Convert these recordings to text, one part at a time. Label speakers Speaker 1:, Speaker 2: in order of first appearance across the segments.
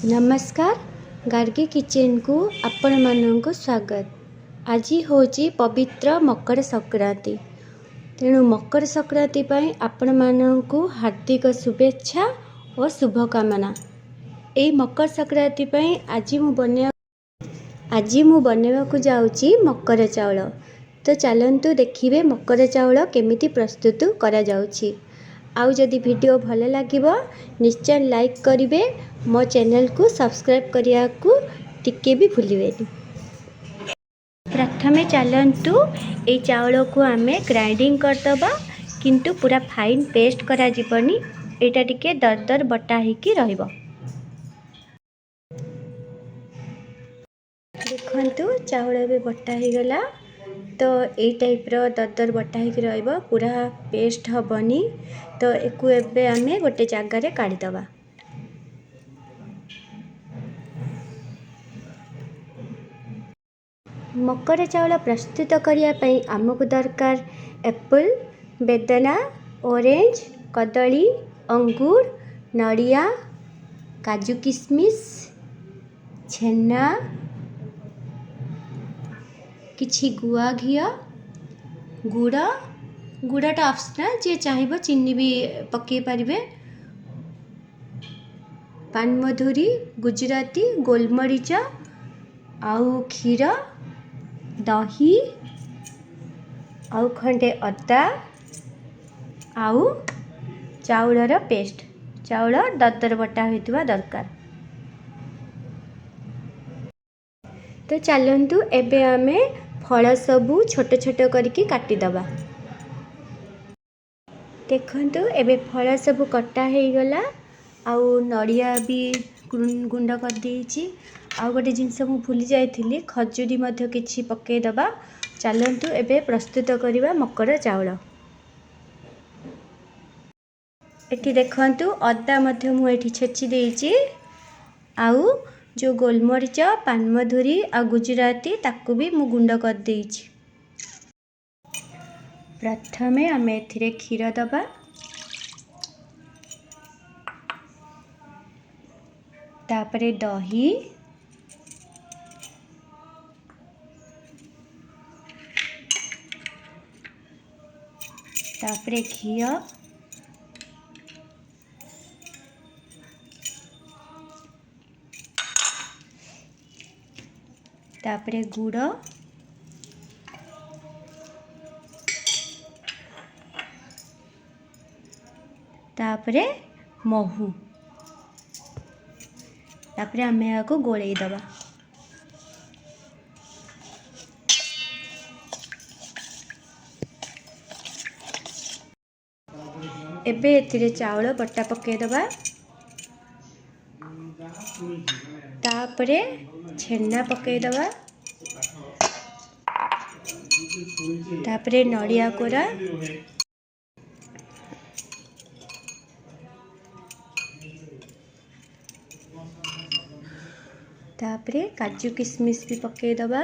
Speaker 1: नमस्कार गार्गी किचन को आपण मानक स्वागत। आज होची पवित्र मकर संक्रांति। तेणु मकर संक्रांति पई आपण मानक हार्दिक शुभेच्छा और शुभकामना। ए मकर संक्रांति पई आज मु बनेवा को जाउची मकर चाउल। तो चलंतु देखिबे मकर चाउल केमिति प्रस्तुत करा जाउची। आउ जदि वीडियो भल लागिबो निश्चय लाइक करिवे, मो चैनल को सब्सक्राइब करिया को टिके भी भूलिबेनी। प्रथमे चलंतु ए चाउल को आमे ग्राइंडिंग करदबा, किंतु पूरा फाइन पेस्ट करा जिबनी। एटा टिके दरदर बटा हिकी रहइबो। देखंतु चाउल बे बटा ही गला। तो ए टाइप रो दरदर बटा ही रहइबो, पूरा पेस्ट हबनी। तो एकु एबे आमे गोटे जगह रे काढी दबा। मकर चाउल प्रस्तुत करिया पई आमको दरकार एप्पल, बेदना, ऑरेंज, कदली, अंगूर, नड़िया, काजू किशमिश, छेना, किछि गुआ घिया, गुड़ाटा ऑप्शनल, जे चाहिबो चीनी भी पके पारिबे, पान मधुरी, गुजराती, गोलमरीच, आउ क्षीर, दही, आउ खंडे अदा, आउ चाउलर पेस्ट। चाउल दरदर बटा होइतिबा दरकार। तो चलंतु एबे आमे फल सबू छोट छोट करके काटी दबा। देखंतु एबे फल सबू कटा हे गला। आउ नड़िया भी गुंड कर देइछि। आउ गोटे जिनस मु भूली जाइथिली, खजूरी मध्य किछि पके दबा। चलंतु एबे प्रस्तुत करिबा मकर चाउल। एठी देखंतु अदा मध्य मु एठी छेची देइछि। आउ जो गोलमरीच, पानमधुरी आ गुजराती ताकू भी मु गुंड कर देइछि। प्रथमे आमे एथिरे क्षीर दबा। तापरे दही, तापरे घिया, तापरे गुड़, तापरे महू, तापरे आमे याको गोळेई दबा। एबे एथिरे चाउल बटा पके दबा। तापरे छेना पके दबा। तापरे नड़िया कोरा, तापरे काजू किशमिश भी पके दबा।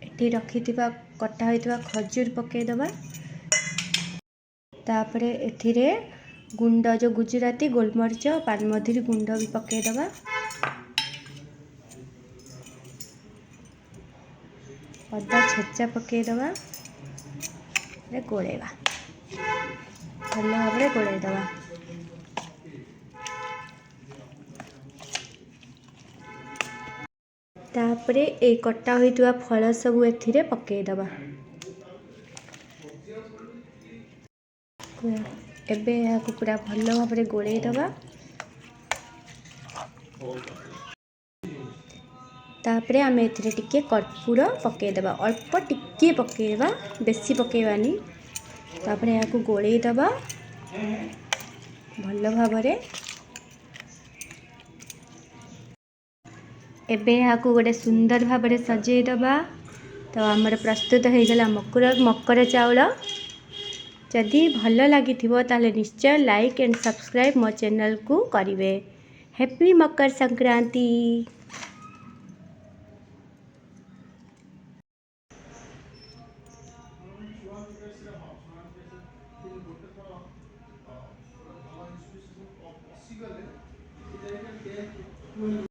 Speaker 1: एठी रखिथिबा कटा होइथिबा खजूर पके दबा। तापरे एथिरे गुंड जो गुजराती, गोलमरीच, पानमधुरी गुंड भी पके दबा। अदा छेचा पके दबा। गोळेबा भल भाबरे गोळेई दबा। तापरे ए कटा होइतिबा फल सबू एथिरे पके दबा। एबे याको पूरा भल भाबरे गोळेई दबा। तापरे आमे एथिरे टिके कर्पूर पके दबा। अल्प टिके पकेबा, बेसी पकेबानी। तापरे याको गोळेई दबा भल भाबरे। एबे याको गोटे सुंदर भाबरे सजेई दबा। तो आमर प्रस्तुत हो गला मकर चाउल। जदि भल लागिथिबो ताले निश्चय लाइक एंड सब्सक्राइब मो चैनल को करिवे। हैप्पी मकर संक्रांति।